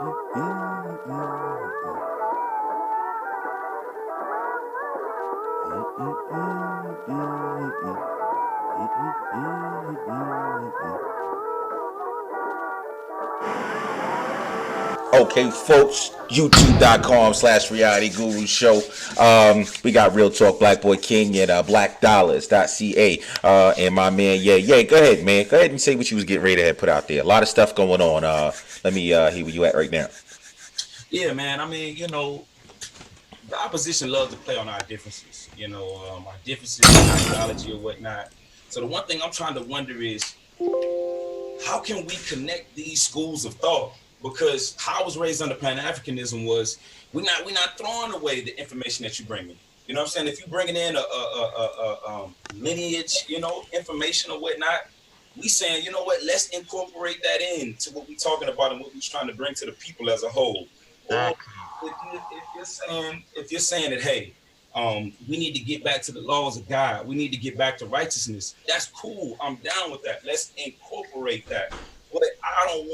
Okay, folks, youtube.com/reality guru show. We got Real Talk, Black Boy King, and Blackdollars.Ca. And my man, yeah, go ahead, man. Go ahead and say what you was getting ready to put out there. A lot of stuff going on. Let me hear where you at right now. Yeah, man. I mean, the opposition loves to play on our differences, our differences in ideology or whatnot. So the one thing I'm trying to wonder is, how can we connect these schools of thought? Because how I was raised under Pan-Africanism was, we're not throwing away the information that you bring in. You know what I'm saying? If you're bringing in a lineage, information or whatnot, we saying, you know what, let's incorporate that into what we're talking about and what we're trying to bring to the people as a whole. Or if you're saying that, hey, we need to get back to the laws of God, we need to get back to righteousness, that's cool. I'm down with that. Let's incorporate that. But I don't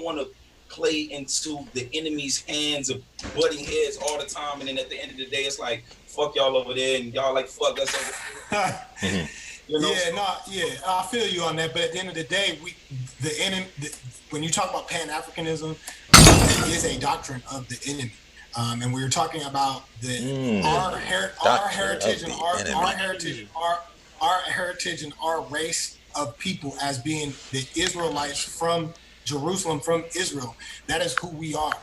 wanna play into the enemy's hands of butting heads all the time, and then at the end of the day it's like, fuck y'all over there and y'all like fuck us over there. I feel you on that. But at the end of the day, when you talk about Pan-Africanism, it is a doctrine of the enemy. And we were talking about our heritage and our race of people as being the Israelites from Jerusalem, from Israel. That is who we are.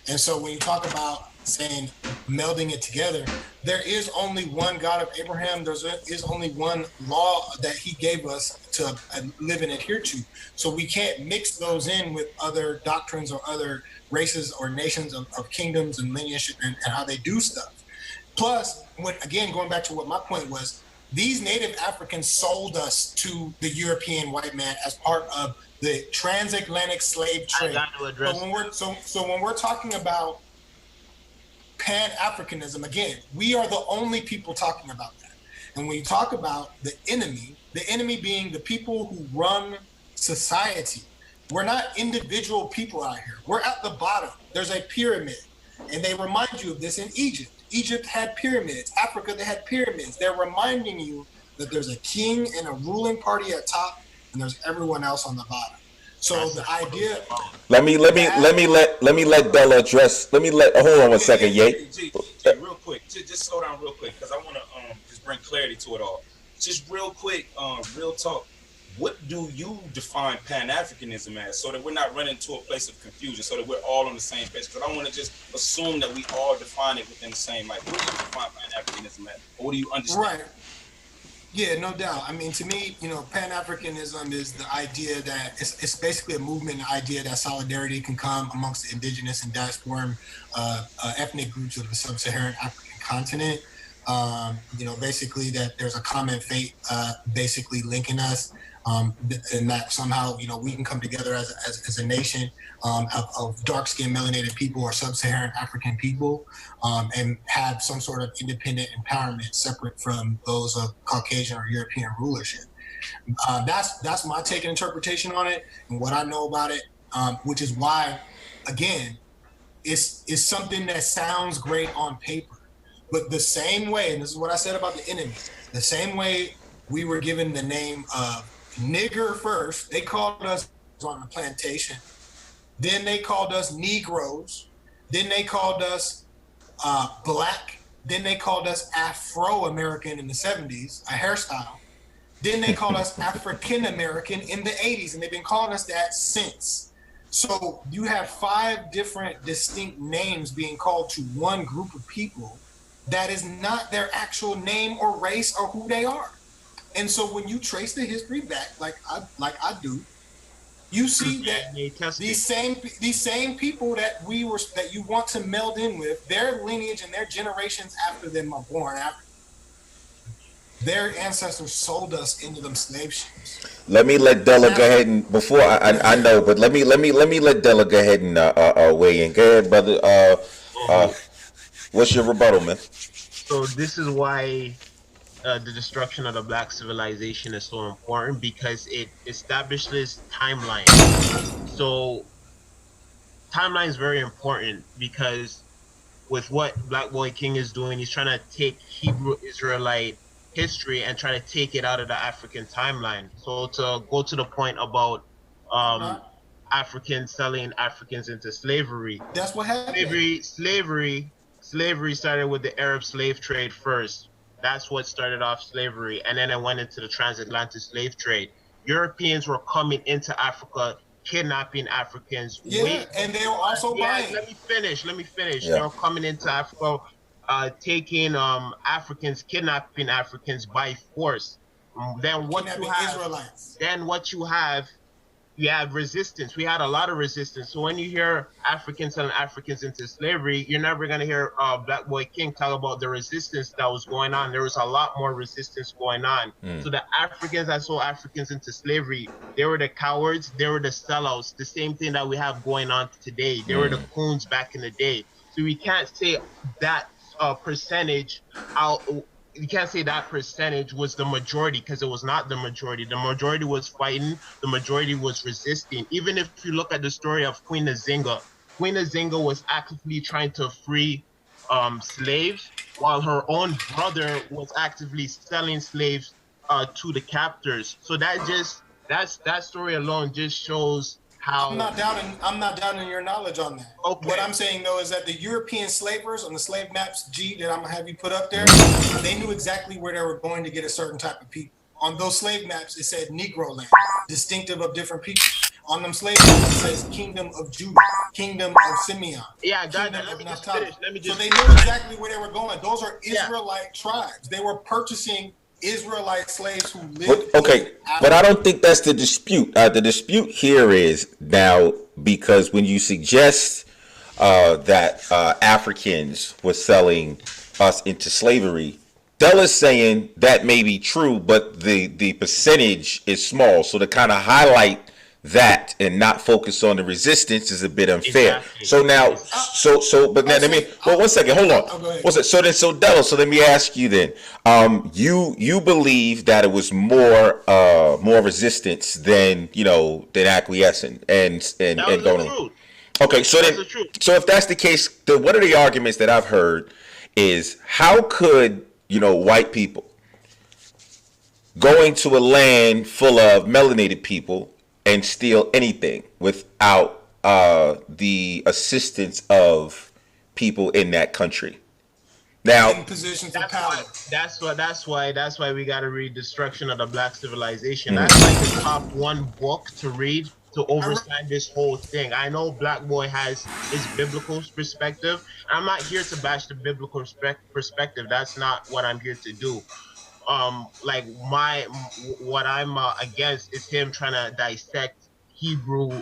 And so when you talk about saying melding it together, there is only one God of Abraham. There is only one law that he gave us to live and adhere to. So we can't mix those in with other doctrines or other races or nations of kingdoms and lineage and how they do stuff. Plus, going back to what my point was, these native Africans sold us to the European white man as part of the transatlantic slave trade. So when we're talking about Pan-Africanism, again, we are the only people talking about that. And when you talk about the enemy being the people who run society, we're not individual people out here. We're at the bottom. There's a pyramid. And they remind you of this in Egypt. Egypt had pyramids. Africa, they had pyramids. They're reminding you that there's a king and a ruling party at top, and there's everyone else on the bottom. So the idea. Let me let Bella address. Hold on one second, Ye. Real quick, just slow down real quick, because I want to just bring clarity to it all. Just real quick, real talk. What do you define Pan-Africanism as, so that we're not running to a place of confusion, so that we're all on the same page? Because I don't want to just assume that we all define it within the same, like, what do you define Pan-Africanism as? Or what do you understand? Right. Yeah, no doubt. I mean, to me, Pan-Africanism is the idea that it's basically a movement, the idea that solidarity can come amongst the indigenous and diaspora ethnic groups of the sub-Saharan African continent. Basically that there's a common fate basically linking us. And that somehow, we can come together as a nation of dark-skinned melanated people or sub-Saharan African people and have some sort of independent empowerment separate from those of Caucasian or European rulership. That's my take and interpretation on it and what I know about it, which is why, again, it's something that sounds great on paper. But the same way, and this is what I said about the enemy, the same way we were given the name of nigger first, they called us on the plantation. Then they called us Negroes. Then they called us black. Then they called us Afro-American in the 70s, a hairstyle. Then they called us African-American in the 80s, and they've been calling us that since. So you have 5 different distinct names being called to one group of people that is not their actual name or race or who they are. And so when you trace the history back, like I do, you see that these same people that you want to meld in with, their lineage and their generations after them are born after. Their ancestors sold us into them slave ships. Let me let Della go ahead and before I know, but let me let Della go ahead and weigh in. Go ahead, brother. What's your rebuttal, man? So this is why the destruction of the black civilization is so important, because it establishes timeline. So timeline is very important because with what Black Boy King is doing, he's trying to take Hebrew Israelite history and try to take it out of the African timeline. So to go to the point about Africans selling Africans into slavery. That's what happened. Slavery started with the Arab slave trade first. That's what started off slavery, and then it went into the transatlantic slave trade. Europeans were coming into Africa, kidnapping Africans. Yeah, and they were also buying. Let me finish. Yeah. They were coming into Africa, taking Africans, kidnapping Africans by force. Then what you have, you have resistance. We had a lot of resistance. So when you hear Africans selling Africans into slavery, you're never going to hear Black Boy King talk about the resistance that was going on. There was a lot more resistance going on. So the Africans that sold Africans into slavery, they were the cowards, they were the sellouts, the same thing that we have going on today. They were the coons back in the day. So we can't say that percentage out. You can't say that percentage was the majority, because it was not the majority. The majority was fighting. The majority was resisting. Even if you look at the story of Queen Nzinga was actively trying to free slaves, while her own brother was actively selling slaves to the captors. So that story alone just shows how. I'm not doubting your knowledge on that. Okay. What I'm saying though is that the European slavers on the slave maps, G, that I'm gonna have you put up there, they knew exactly where they were going to get a certain type of people. On those slave maps, it said Negro land, distinctive of different people. On them slave maps, it says Kingdom of Judah, Kingdom of Simeon. Yeah, God, let me just finish. So they knew exactly where they were going. Those are Israelite tribes. They were purchasing Israelite slaves who lived. Okay, but I don't think that's the dispute. The dispute here is now, because when you suggest that Africans were selling us into slavery, Della's saying that may be true, but the percentage is small. So to kind of highlight that and not focus on the resistance is a bit unfair. Exactly. So now, but now let me. Well, 1 second, hold on. What's it? So Della. So let me ask you then. You believe that it was more resistance than acquiescing and going on. Okay, so then, so if that's the case, then one of the arguments that I've heard is, how could white people go into a land full of melanated people and steal anything without the assistance of people in that country? Now, in positions of power. That's why we gotta read Destruction of the Black Civilization. That's like the top one book to read to understand this whole thing. I know Black Boy has his biblical perspective. I'm not here to bash the biblical perspective. That's not what I'm here to do. What I'm against is him trying to dissect Hebrew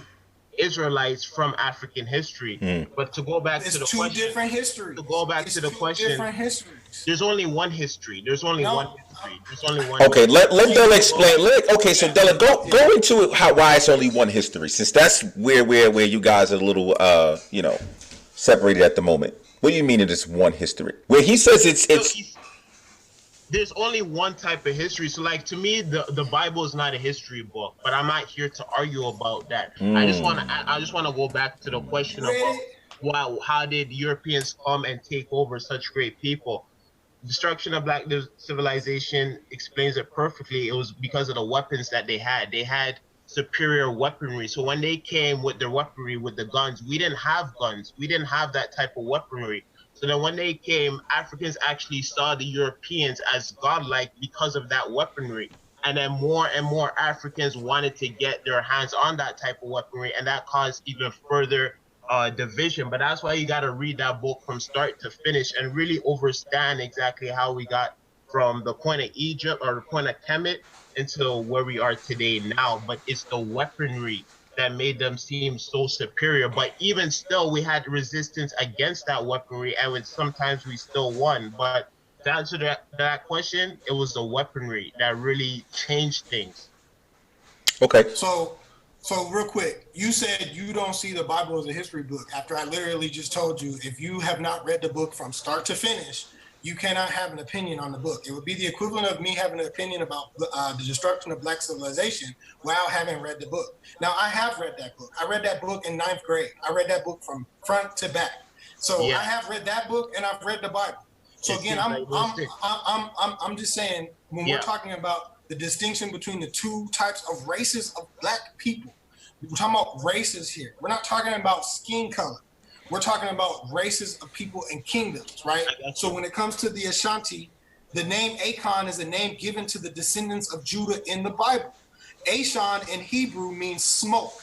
Israelites from African history. But to go back to the question, different histories. To go back to the question, different histories. There's only one history. There's only one history. There's only one. Okay, let Della explain. Okay, so Della, go into why it's only one history, since that's where you guys are a little separated at the moment. What do you mean it is one history? Where he says it's there's only one type of history. So, like, to me, the Bible is not a history book, but I'm not here to argue about that. I just want to go back to the question about how did Europeans come and take over such great people? Destruction of Black Civilization explains it perfectly. It was because of the weapons that they had. They had superior weaponry. So when they came with their weaponry, with the guns, we didn't have guns. We didn't have that type of weaponry. So then when they came, Africans actually saw the Europeans as godlike because of that weaponry. And then more and more Africans wanted to get their hands on that type of weaponry, and that caused even further division. But that's why you got to read that book from start to finish and really understand exactly how we got from the point of Egypt or the point of Kemet into where we are today now. But it's the weaponry that made them seem so superior. But even still, we had resistance against that weaponry, and sometimes we still won. But to answer that question, it was the weaponry that really changed things. Okay. So real quick, you said you don't see the Bible as a history book, after I literally just told you, if you have not read the book from start to finish, you cannot have an opinion on the book. It would be the equivalent of me having an opinion about the destruction of Black civilization while having read the book. Now, I have read that book. I read that book in 9th grade. I read that book from front to back. So I have read that book and I've read the Bible. So again, I'm just saying, when we're talking about the distinction between the two types of races of Black people, we're talking about races here. We're not talking about skin color. We're talking about races of people and kingdoms, right? So when it comes to the Ashanti, the name Achan is a name given to the descendants of Judah in the Bible. Ashan in Hebrew means smoke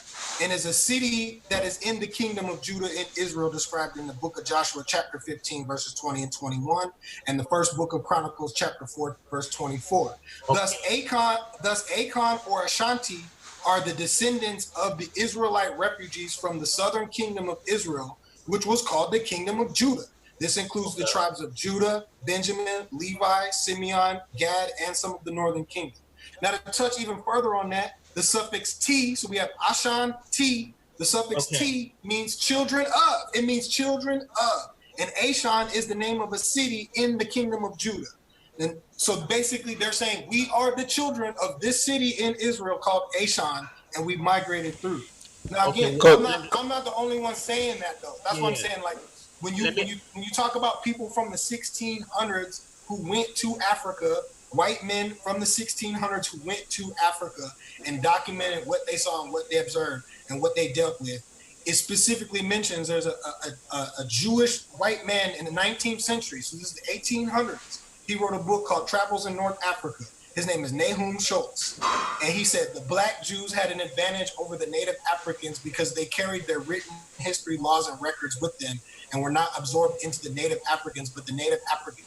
and is a city that is in the kingdom of Judah in Israel, described in the book of Joshua, chapter 15, verses 20 and 21, and the first book of Chronicles, chapter 4, verse 24. Thus Achan or Ashanti are the descendants of the Israelite refugees from the southern kingdom of Israel, which was called the kingdom of Judah. This includes the tribes of Judah, Benjamin, Levi, Simeon, Gad, and some of the northern kingdom. Now, to touch even further on that, the suffix T, so we have Ashan T, the suffix T means children of. It means children of. And Ashan is the name of a city in the kingdom of Judah. And so basically they're saying we are the children of this city in Israel called Ashan, and we migrated through. Now again, I'm not the only one saying that though. That's what I'm saying. Like when you talk about people from the 1600s who went to Africa, white men from the 1600s who went to Africa and documented what they saw and what they observed and what they dealt with, it specifically mentions there's a Jewish white man in the 19th century. So this is the 1800s. He wrote a book called Travels in North Africa. His name is Nahum Schultz. And he said the Black Jews had an advantage over the native Africans because they carried their written history, laws, and records with them and were not absorbed into the native Africans, but the native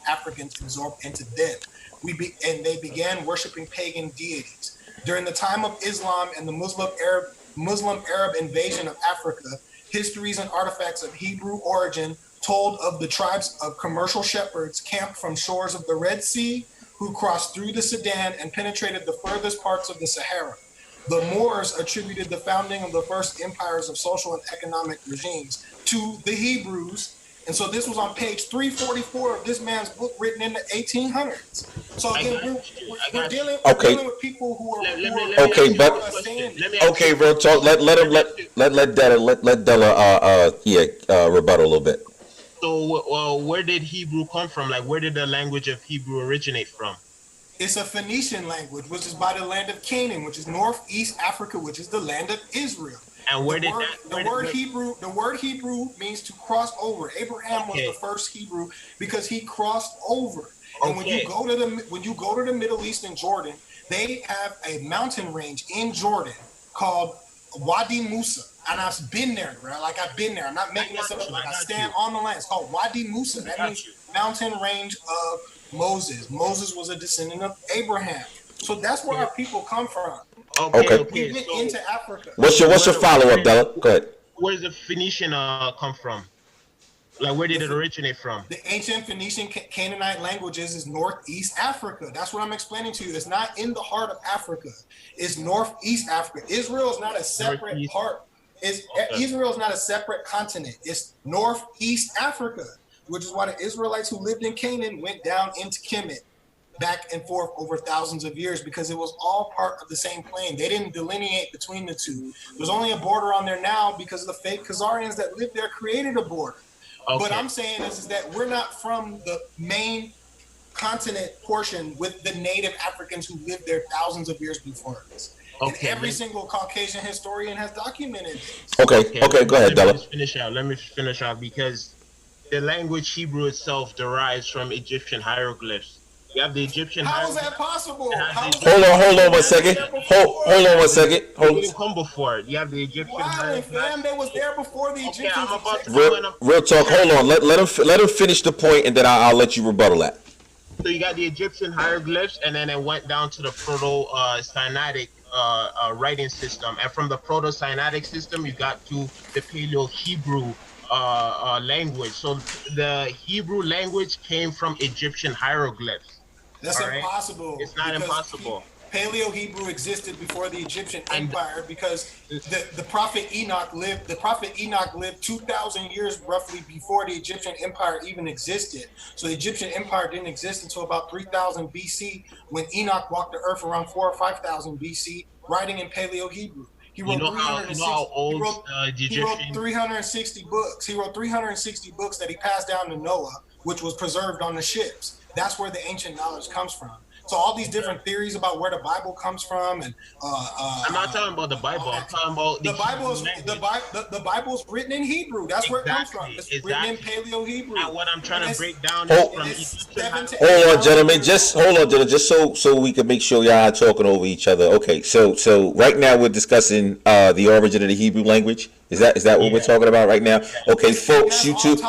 Africans absorbed into them. And they began worshiping pagan deities. During the time of Islam and the Muslim Arab invasion of Africa, histories and artifacts of Hebrew origin told of the tribes of commercial shepherds camped from shores of the Red Sea who crossed through the Sudan and penetrated the furthest parts of the Sahara. The Moors attributed the founding of the first empires of social and economic regimes to the Hebrews. And so this was on page 344 of this man's book written in the 1800s. So again, we're dealing with people who are real talk. Let Della rebuttal a little bit. So where did Hebrew come from? Like, where did the language of Hebrew originate from? It's a Phoenician language, which is by the land of Canaan, which is northeast Africa, which is the land of Israel. And the word Hebrew means to cross over. Abraham was the first Hebrew because he crossed over. And when you go to the Middle East and Jordan, they have a mountain range in Jordan called Wadi Musa. And I've been there, bro. Like, I've been there. I'm not making this up. Like, I stand on the land. It's called Wadi Musa. That means mountain range of Moses. Moses was a descendant of Abraham. So that's where our people come from. Okay. We went into Africa. What's your follow-up, Della? Go ahead. Where does the Phoenician come from? Like, where did it originate from? The ancient Phoenician Canaanite languages is northeast Africa. That's what I'm explaining to you. It's not in the heart of Africa. It's northeast Africa. Israel is not a separate part. Israel is not a separate continent. It's northeast Africa, which is why the Israelites who lived in Canaan went down into Kemet, back and forth over thousands of years, because it was all part of the same plain. They didn't delineate between the two. There's only a border on there now because the fake Khazarians that lived there created a border. What I'm saying is that we're not from the main continent portion with the native Africans who lived there thousands of years before us. And every single Caucasian historian has documented this. Okay, go ahead, Della. Let me finish out because the language Hebrew itself derives from Egyptian hieroglyphs. You have the Egyptian hieroglyphs. How is that possible? Hold on 1 second. Hold on 1 second. They didn't come before. You have the Egyptian hieroglyphs. They was there before the Egyptians. I'm about to real talk. Hold on. Let him finish the point, and then I'll let you rebuttal that. So you got the Egyptian hieroglyphs, and then it went down to the Proto-Sinaitic writing system, and from the Proto-Sinaitic system, you got to the Paleo-Hebrew language. So the Hebrew language came from Egyptian hieroglyphs. That's impossible. It's not impossible. Paleo-Hebrew existed before the Egyptian Empire because the prophet Enoch lived. The prophet Enoch lived 2,000 years roughly before the Egyptian Empire even existed. So the Egyptian Empire didn't exist until about 3,000 BC, when Enoch walked the earth around 4,000 or 5,000 BC, writing in Paleo-Hebrew. He wrote 360 books. He wrote 360 books that he passed down to Noah, which was preserved on the ships. That's where the ancient knowledge comes from. So all these different theories about where the Bible comes from, and I'm not talking about the Bible. I'm talking about the Bible's written in Hebrew. That's where it comes from. It's written in Paleo-Hebrew. Now, what I'm trying to break down hold on, gentlemen. Just so we can make sure y'all are talking over each other. Okay, so right now we're discussing the origin of the Hebrew language. Is that what we're talking about right now? Okay, folks, YouTube.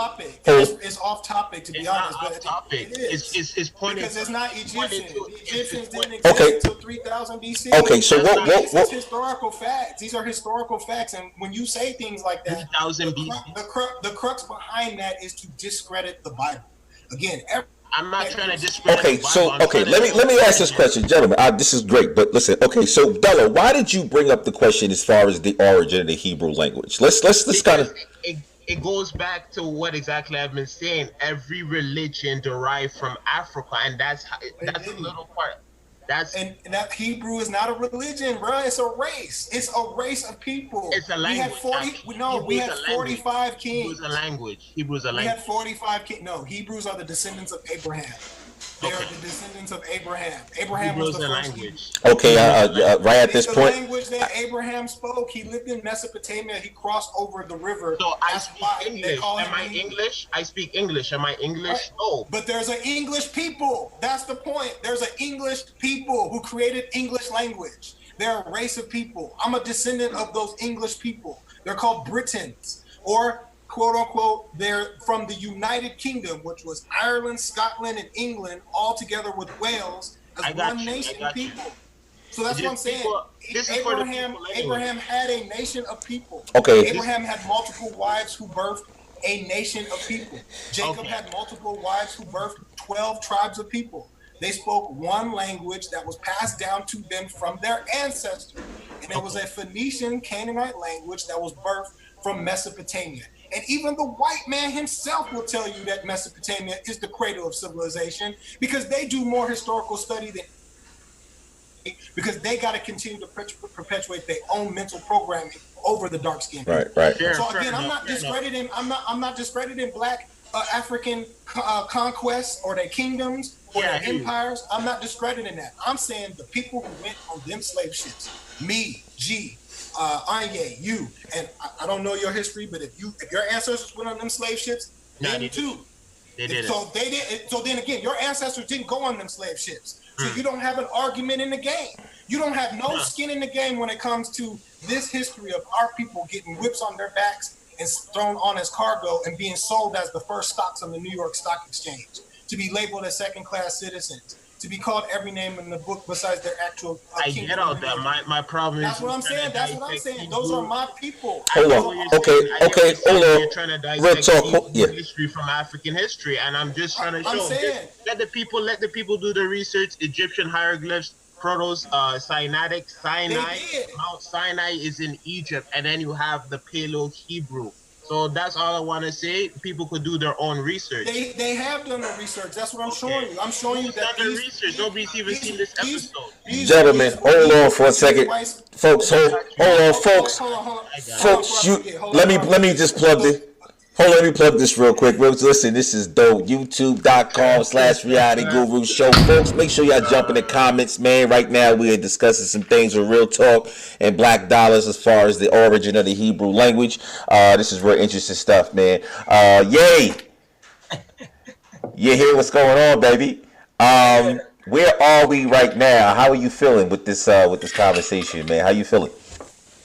It's off topic, to be honest. But it's pointing because it's not Egyptian. The Egyptians didn't exist until 3000 BC. Okay, so what? These historical facts. These are historical facts, and when you say things like that, 3000 BC. The crux behind that is to discredit the Bible. Again, I'm not trying to discredit. Okay, let me ask this question, gentlemen. This is great, but listen. Okay, so Della, why did you bring up the question as far as the origin of the Hebrew language? Let's kind of. It goes back to what exactly I've been saying. Every religion derived from Africa, and that's a little part. And that Hebrew is not a religion, bro. It's a race. It's a race of people. It's a language. We had 45 kings. Hebrew is a language. We had 45 kings. No, Hebrews are the descendants of Abraham. They are the descendants of Abraham. Abraham was the first language. Okay, right at this point. The language that Abraham spoke. He lived in Mesopotamia. He crossed over the river. So I speak English. Am I English? I speak English. Am I English? Right. No. But there's an English people. That's the point. There's an English people who created English language. They're a race of people. I'm a descendant of those English people. They're called Britons, or quote unquote, they're from the United Kingdom, which was Ireland, Scotland, and England, all together with Wales as one nation of people. So that's what I'm saying. Abraham had a nation of people. Okay. Abraham had multiple wives who birthed a nation of people. Jacob had multiple wives who birthed 12 tribes of people. They spoke one language that was passed down to them from their ancestors. And it was a Phoenician Canaanite language that was birthed from Mesopotamia. And even the white man himself will tell you that Mesopotamia is the cradle of civilization, because they do more historical study than, because they got to continue to perpetuate their own mental programming over the dark skin. Right. So again, I'm not discrediting black African conquests or their kingdoms or their empires. I'm not discrediting that. I'm saying the people who went on them slave ships, me, G, Anye, you, and I don't know your history, but if your ancestors went on them slave ships, they too. They did. So they did. So then again, your ancestors didn't go on them slave ships. So you don't have an argument in the game. You don't have no skin in the game when it comes to this history of our people getting whips on their backs and thrown on as cargo and being sold as the first stocks on the New York Stock Exchange, to be labeled as second-class citizens, to be called every name in the book besides their actual I get all that. My problem is... That's what I'm saying. That's what I'm saying. Those are my people. Hold on. Okay. Hold on. You're trying to Real talk. History from African history, and I'm just trying to show. Let the people do the research. Egyptian hieroglyphs, Sinai. Mount Sinai is in Egypt, and then you have the Paleo-Hebrew. So that's all I want to say. People could do their own research. They have done the research. That's what I'm showing you. I'm showing you that research. Nobody's even seen this episode. Gentlemen, hold on for a second, folks. Hold on, folks. Folks, let me just plug this. Let me plug this real quick. Listen, this is dope. YouTube.com/Reality Guru Show. Folks, make sure y'all jump in the comments, man. Right now, we are discussing some things with Real Talk and Black Dollars as far as the origin of the Hebrew language. This is real interesting stuff, man. Yay! You hear what's going on, baby? Where are we right now? How are you feeling with this conversation, man? How you feeling?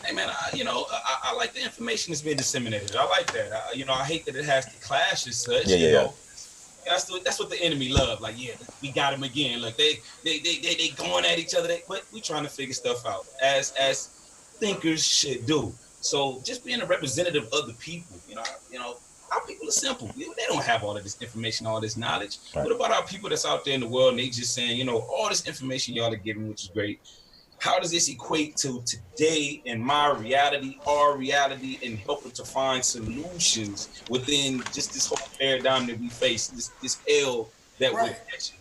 Hey man, I like the information that's being disseminated. I like that. I hate that it has to clash as such. You know, that's what the enemy love. Like, we got him again. Like they going at each other. But we trying to figure stuff out as thinkers should do. So just being a representative of the people, Our people are simple. They don't have all of this information, all this knowledge. Right. What about our people that's out there in the world and they just saying, you know, all this information y'all are giving, which is great. How does this equate to today and my reality, our reality, and helping to find solutions within just this whole paradigm that we face, this hell that we're catching?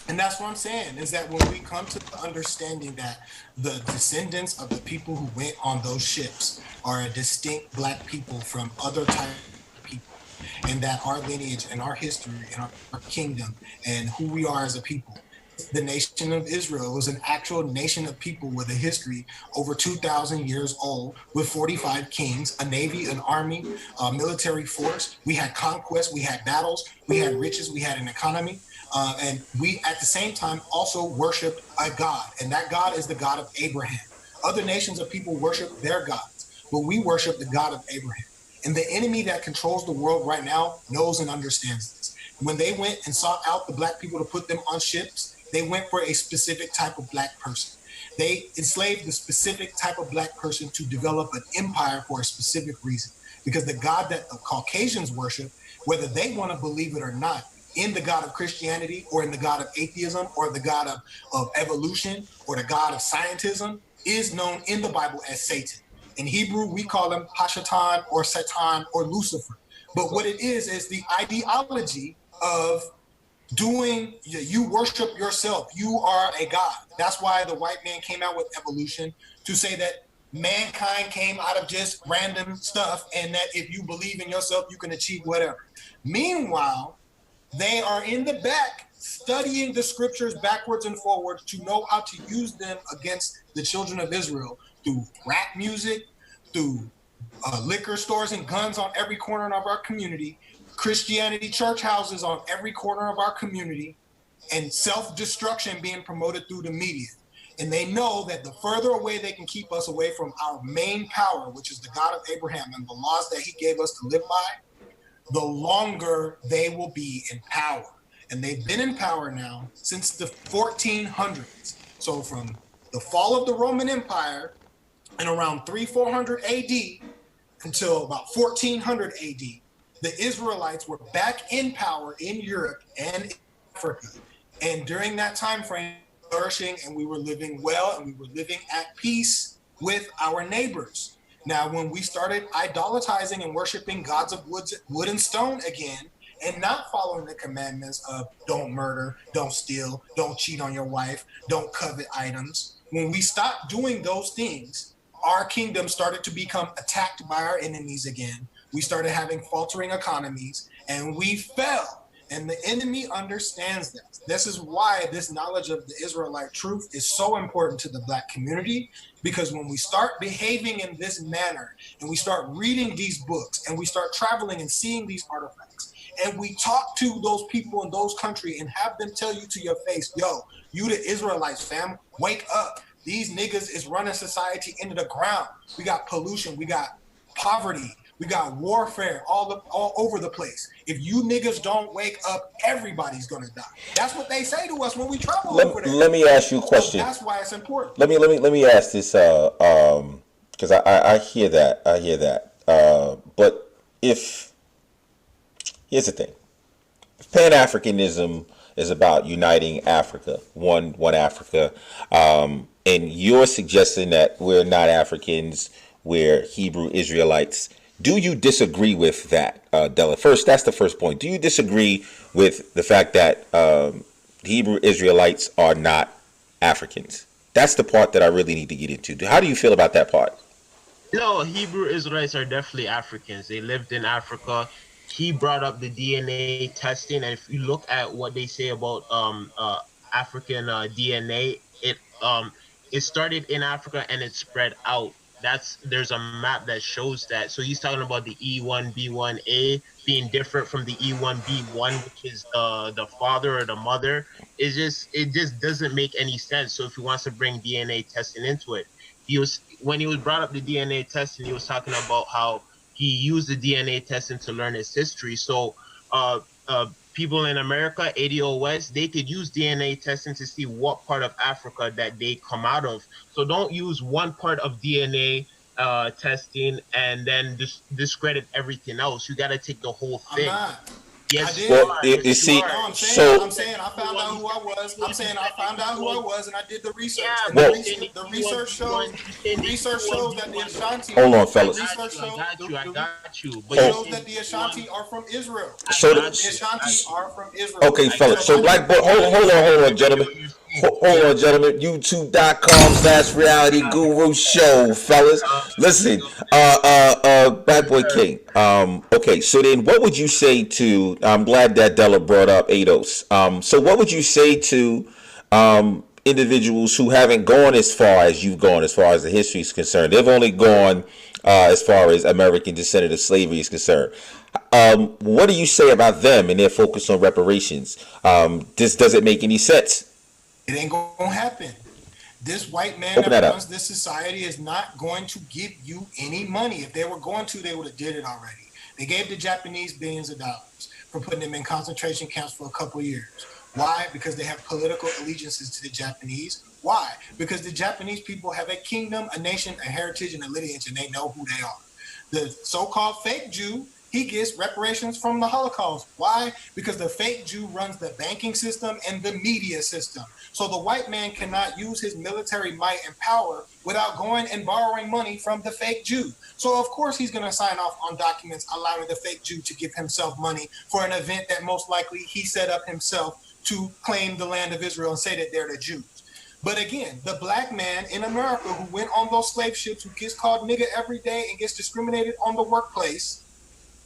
And that's what I'm saying, is that when we come to the understanding that the descendants of the people who went on those ships are a distinct black people from other types of people, and that our lineage and our history and our kingdom and who we are as a people, the nation of Israel was an actual nation of people with a history over 2,000 years old, with 45 kings, a navy, an army, a military force. We had conquest, we had battles, we had riches, we had an economy. And we, at the same time, also worship a God, and that God is the God of Abraham. Other nations of people worship their gods, but we worship the God of Abraham. And the enemy that controls the world right now knows and understands this. When they went and sought out the black people to put them on ships, they went for a specific type of black person. They enslaved the specific type of black person to develop an empire for a specific reason. Because the God that the Caucasians worship, whether they want to believe it or not, in the God of Christianity or in the God of atheism or the God of evolution or the God of scientism, is known in the Bible as Satan. In Hebrew, we call him Hashatan or Satan or Lucifer. But what it is the ideology of doing, you worship yourself. You are a God. That's why the white man came out with evolution, to say that mankind came out of just random stuff, and that if you believe in yourself, you can achieve whatever. Meanwhile, they are in the back studying the scriptures backwards and forwards to know how to use them against the children of Israel through rap music, through liquor stores and guns on every corner of our community, Christianity church houses on every corner of our community, and self-destruction being promoted through the media. And they know that the further away they can keep us away from our main power, which is the God of Abraham and the laws that he gave us to live by, the longer they will be in power. And they've been in power now since the 1400s. So from the fall of the Roman Empire in around 300-400 AD until about 1400 AD, the Israelites were back in power in Europe and Africa. And during that time frame, flourishing, and we were living well, and we were living at peace with our neighbors. Now, when we started idolatizing and worshiping gods of wood and stone again, and not following the commandments of don't murder, don't steal, don't cheat on your wife, don't covet items, when we stopped doing those things, our kingdom started to become attacked by our enemies again. We started having faltering economies, and we fell. And the enemy understands this. This is why this knowledge of the Israelite truth is so important to the Black community, because when we start behaving in this manner, and we start reading these books, and we start traveling and seeing these artifacts, and we talk to those people in those countries and have them tell you to your face, yo, you the Israelites, fam, wake up. These niggas is running society into the ground. We got pollution, we got poverty, we got warfare all over the place. If you niggas don't wake up, everybody's gonna die. That's what they say to us when we travel over there. Let me ask you a question. So that's why it's important. Let me ask this, because I hear that, but if here's the thing, if Pan-Africanism is about uniting Africa, one Africa, and you're suggesting that we're not Africans, we're Hebrew Israelites. Do you disagree with that, Della? First, that's the first point. Do you disagree with the fact that Hebrew Israelites are not Africans? That's the part that I really need to get into. How do you feel about that part? No, Hebrew Israelites are definitely Africans. They lived in Africa. He brought up the DNA testing, and if you look at what they say about African DNA, it started in Africa and it spread out. There's a map that shows that. So he's talking about the E1B1A being different from the E1B1, which is the father or the mother. It just doesn't make any sense. So if he wants to bring DNA testing into it, when he was brought up the DNA testing, he was talking about how he used the DNA testing to learn his history. So people in America, ADOS, they could use DNA testing to see what part of Africa that they come out of. So don't use one part of DNA testing and then discredit everything else. You got to take the whole thing. I'm not. Yes, I Well, did. you see, No, I'm so saying I found out who I was. I'm saying I found out who I was, and I did the research. Yeah, And Well- the research shows that the Ashanti. hold on, fellas. I got you. But It shows that the Ashanti are from Israel. So The Ashanti are from Israel. Okay, fellas. So Black Boy, hold on, gentlemen. Hold on, gentlemen. YouTube.com/reality guru show, fellas. Listen, Bad Boy King. Okay, so then what would you say to, I'm glad that Della brought up ADOS. So what would you say to individuals who haven't gone as far as you've gone as far as the history is concerned? They've only gone as far as American descendant of slavery is concerned. What do you say about them and their focus on reparations? Does it make any sense? It ain't gonna happen. This white man Open that that up. runs this society is not going to give you any money. If they were going to, they would have did it already. They gave the Japanese billions of dollars for putting them in concentration camps for a couple of years. Why? Because they have political allegiances to the Japanese. Why? Because the Japanese people have a kingdom, a nation, a heritage, and a lineage, and they know who they are. The so-called fake Jew, he gets reparations from the Holocaust. Why? Because the fake Jew runs the banking system and the media system. So the white man cannot use his military might and power without going and borrowing money from the fake Jew. So of course he's going to sign off on documents allowing the fake Jew to give himself money for an event that most likely he set up himself to claim the land of Israel and say that they're the Jews. But again, the black man in America who went on those slave ships, who gets called nigga every day and gets discriminated on the workplace,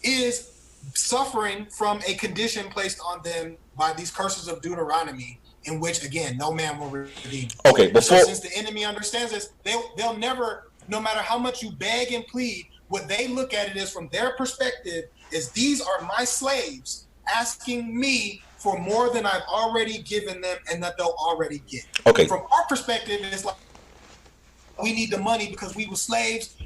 is suffering from a condition placed on them by these curses of Deuteronomy, in which, again, no man will redeem. Okay, before, So since the enemy understands this, they'll never, no matter how much you beg and plead, what they look at it is from their perspective is these are my slaves asking me for more than I've already given them and that they'll already get. Okay. From our perspective, it's like we need the money because we were slaves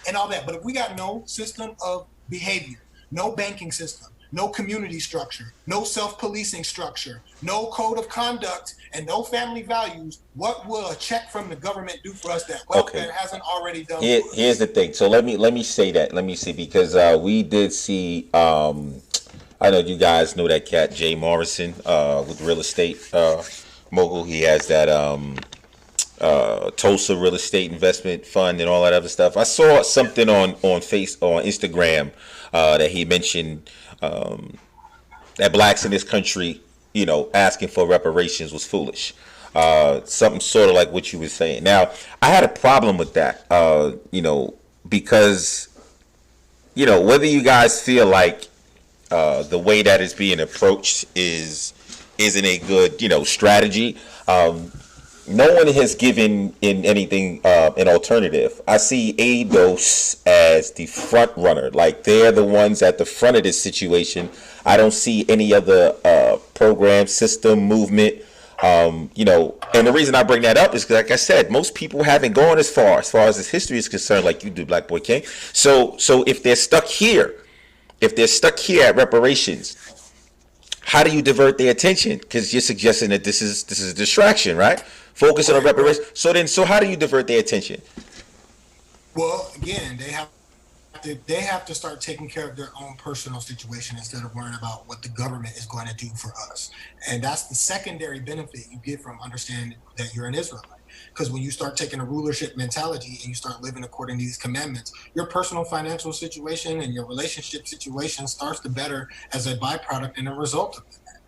and all that. But if we got no system of behavior, no banking system, no community structure, no self-policing structure, no code of conduct, and no family values, what will a check from the government do for us that welfare hasn't already done? Here's the thing. So let me say that. Let me see, because we did see. I know you guys know that cat Jay Morrison with real estate mogul. He has that Tulsa real estate investment fund and all that other stuff. I saw something on Instagram that he mentioned that blacks in this country, asking for reparations was foolish. Something sort of like what you were saying. Now, I had a problem with that, because, whether you guys feel like the way that it's being approached isn't a good, strategy. No one has given in anything an alternative. I see ADOS as the front runner, like they're the ones at the front of this situation. I don't see any other program, system, movement. And the reason I bring that up is because, like I said, most people haven't gone as far as this history is concerned, like you do, Black Boy King. So if they're stuck here, at reparations, how do you divert their attention? Because you're suggesting that this is a distraction, right? Focus on reparations. So how do you divert their attention? Well, again, they have to start taking care of their own personal situation instead of worrying about what the government is going to do for us. And that's the secondary benefit you get from understanding that you're an Israelite. Because when you start taking a rulership mentality and you start living according to these commandments, your personal financial situation and your relationship situation starts to better as a byproduct and a result of that.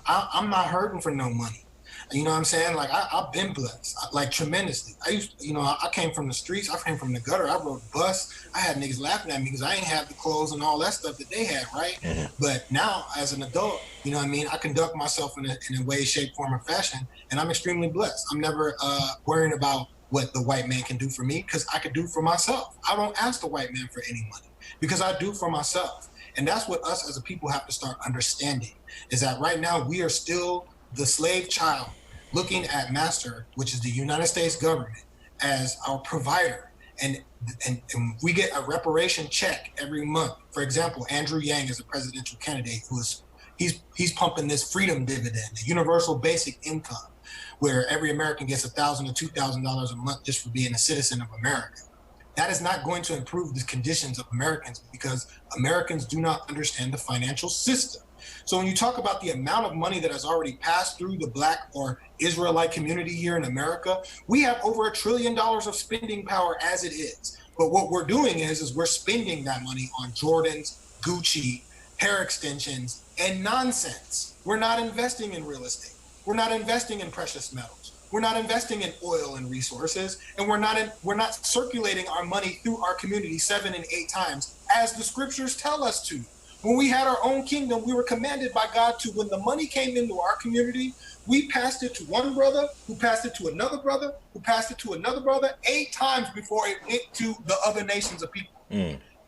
I'm not hurting for no money. You know what I'm saying? Like I've been blessed, like tremendously. I came from the streets. I came from the gutter. I rode the bus. I had niggas laughing at me because I ain't have the clothes and all that stuff that they had, right? Mm-hmm. But now, as an adult, I conduct myself in a way, shape, form, or fashion, and I'm extremely blessed. I'm never worrying about what the white man can do for me because I could do for myself. I don't ask the white man for any money because I do for myself, and that's what us as a people have to start understanding. Is that right now we are still the slave child, looking at master, which is the United States government, as our provider. And we get a reparation check every month. For example, Andrew Yang is a presidential candidate he's pumping this freedom dividend, the universal basic income, where every American gets $1,000 to $2,000 a month just for being a citizen of America. That is not going to improve the conditions of Americans because Americans do not understand the financial system. So when you talk about the amount of money that has already passed through the Black or Israelite community here in America, we have over $1 trillion of spending power as it is. But what we're doing is we're spending that money on Jordans, Gucci, hair extensions, and nonsense. We're not investing in real estate. We're not investing in precious metals. We're not investing in oil and resources, and we're not circulating our money through our community 7 and 8 times as the scriptures tell us to. When we had our own kingdom, we were commanded by God to, when the money came into our community, we passed it to one brother, who passed it to another brother, who passed it to another brother 8 times before it went to the other nations of people.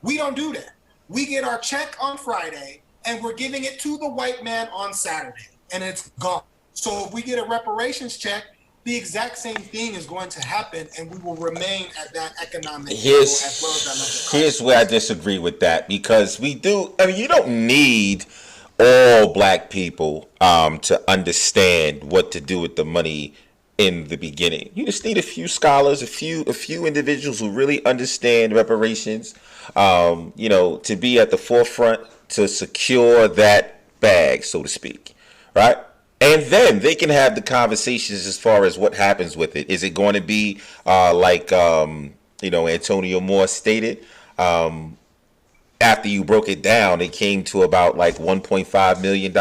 We don't do that. We get our check on Friday, and we're giving it to the white man on Saturday, and it's gone. So if we get a reparations check, the exact same thing is going to happen, and we will remain at that economic level as well as that level. Here's where I disagree with that, because we do. I mean, you don't need all Black people to understand what to do with the money in the beginning. You just need a few scholars, a few individuals who really understand reparations. To be at the forefront to secure that bag, so to speak, right? And then they can have the conversations as far as what happens with it. Is it going to be like Antonio Moore stated? After you broke it down, it came to about like $1.5 million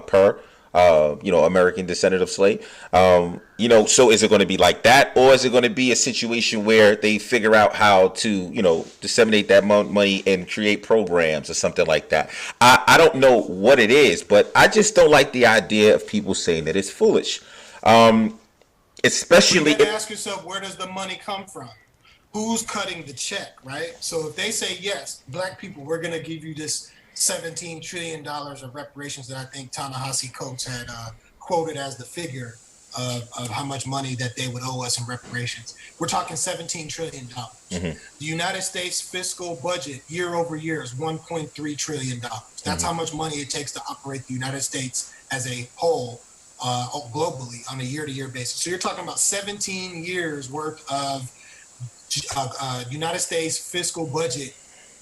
per American descendant of slave. So is it going to be like that, or is it going to be a situation where they figure out how to, disseminate that money and create programs or something like that? I don't know what it is, but I just don't like the idea of people saying that it's foolish. Especially, you gotta ask yourself, where does the money come from? Who's cutting the check, right? So if they say, yes, Black people, we're going to give you this $17 trillion of reparations that I think Ta-Nehisi Coates had quoted as the figure of how much money that they would owe us in reparations. We're talking $17 trillion. The United States fiscal budget year over year is $1.3 trillion. That's how much money it takes to operate the United States as a whole globally on a year-to-year basis. So you're talking about 17 years worth of United States fiscal budget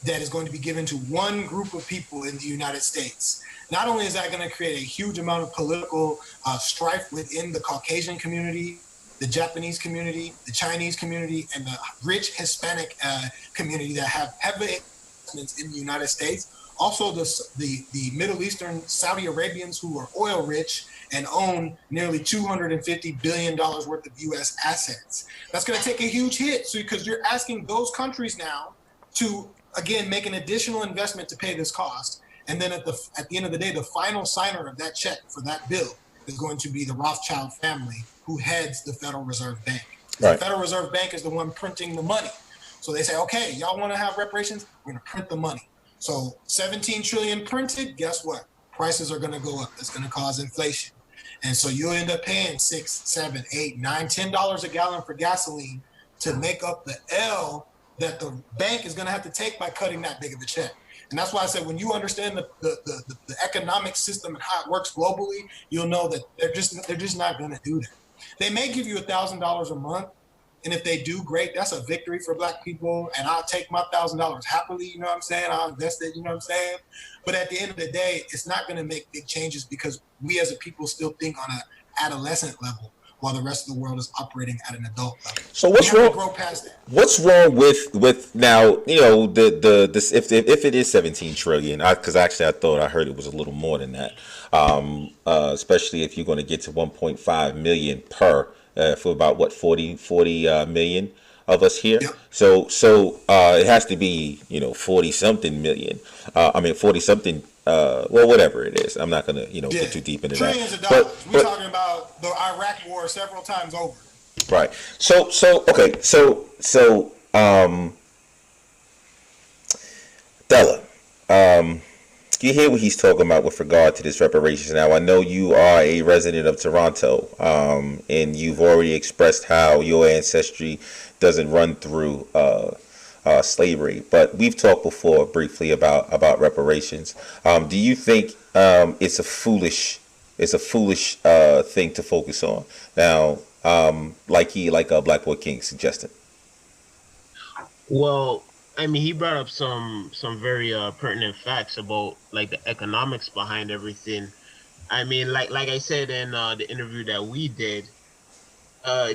that is going to be given to one group of people in the United States. Not only is that going to create a huge amount of political strife within the Caucasian community, the Japanese community, the Chinese community, and the rich Hispanic community that have heavy investments in the United States. Also, the Middle Eastern Saudi Arabians who are oil rich and own nearly $250 billion worth of U.S. assets. That's going to take a huge hit, because you're asking those countries now to, again, make an additional investment to pay this cost. And then at the end of the day, the final signer of that check for that bill is going to be the Rothschild family, who heads the Federal Reserve Bank. Right. The Federal Reserve Bank is the one printing the money. So they say, okay, y'all want to have reparations? We're going to print the money. So 17 trillion printed, guess what? Prices are going to go up. That's going to cause inflation. And so you'll end up paying $6, $7, $8, $9, $10 a gallon for gasoline to make up the L that the bank is going to have to take by cutting that big of a check. And that's why I said, when you understand the economic system and how it works globally, you'll know that they're just not going to do that. They may give you $1,000 a month, and if they do, great. That's a victory for Black people, and I'll take my $1,000 happily. You know what I'm saying? I'll invest it. You know what I'm saying? But at the end of the day, it's not going to make big changes, because we as a people still think on an adolescent level, while the rest of the world is operating at an adult level. So what's wrong? Grow past that. What's wrong with now? If it is 17 trillion, because actually I thought I heard it was a little more than that. Especially if you're going to get to 1.5 million per for about 40 million of us here. Yep. So it has to be 40 something million. 40 something. Whatever it is, I'm not gonna get too deep into trillions that. Of dollars. We're talking about the Iraq War several times over. Right. So Della, you hear what he's talking about with regard to this reparations. Now, I know you are a resident of Toronto, and you've already expressed how your ancestry doesn't run through slavery, but we've talked before briefly about reparations. Do you think it's a foolish thing to focus on now, like Black Boy King suggested? Well, I mean, he brought up some very pertinent facts about like the economics behind everything. I mean, like I said in the interview that we did,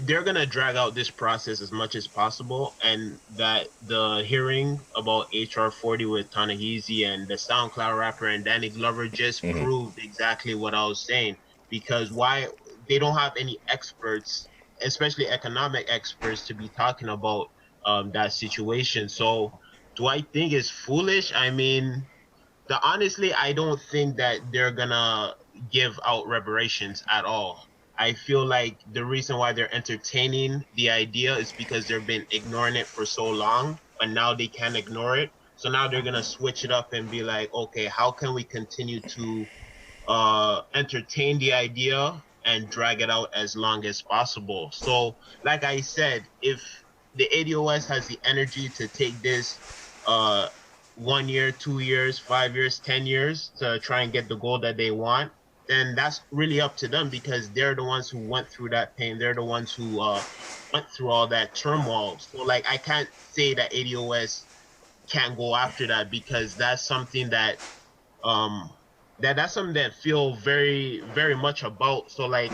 they're gonna drag out this process as much as possible, and that the hearing about HR 40 with Ta-Nehisi and the SoundCloud rapper and Danny Glover just Hmm. proved exactly what I was saying. Because why they don't have any experts, especially economic experts, to be talking about that situation. So, do I think it's foolish? I mean, honestly, I don't think that they're gonna give out reparations at all. I feel like the reason why they're entertaining the idea is because they've been ignoring it for so long, but now they can't ignore it. So now they're gonna switch it up and be like, okay, how can we continue to entertain the idea and drag it out as long as possible? So, like I said, if the ADOS has the energy to take this 1 year, 2 years, 5 years, 10 years to try and get the goal that they want, then that's really up to them because they're the ones who went through that pain. They're the ones who went through all that turmoil. So, like, I can't say that ADOS can't go after that because that's something that um that's something that I feel very very much about. So like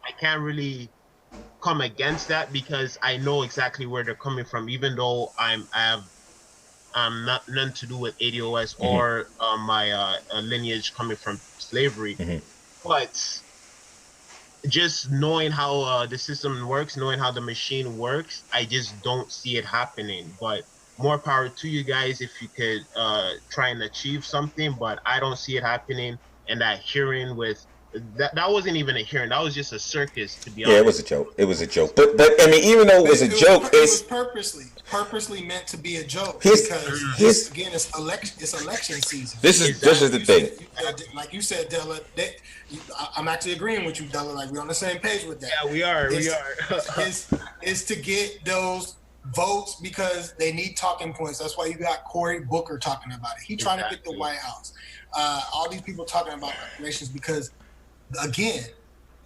I can't really come against that because I know exactly where they're coming from, even though I'm not none to do with ADOS Hmm. or my lineage coming from slavery. Hmm. But just knowing how the system works, knowing how the machine works, I just don't see it happening. But more power to you guys if you could try and achieve something. But I don't see it happening. And that hearing with that wasn't even a hearing. That was just a circus, to be Yeah, it was a honest. joke. It was a joke. But I mean, even though it was a joke, It was it's purposely meant to be a joke his because his. it's election season. This is the Exactly. thing. Like you said, Della. I'm actually agreeing with you, Della. Like we're on the same page with that. Yeah, we are. We It's are. is to get those votes because they need talking points. That's why you got Cory Booker talking about it. He trying to get the Exactly. White House. All these people talking about reparations because again,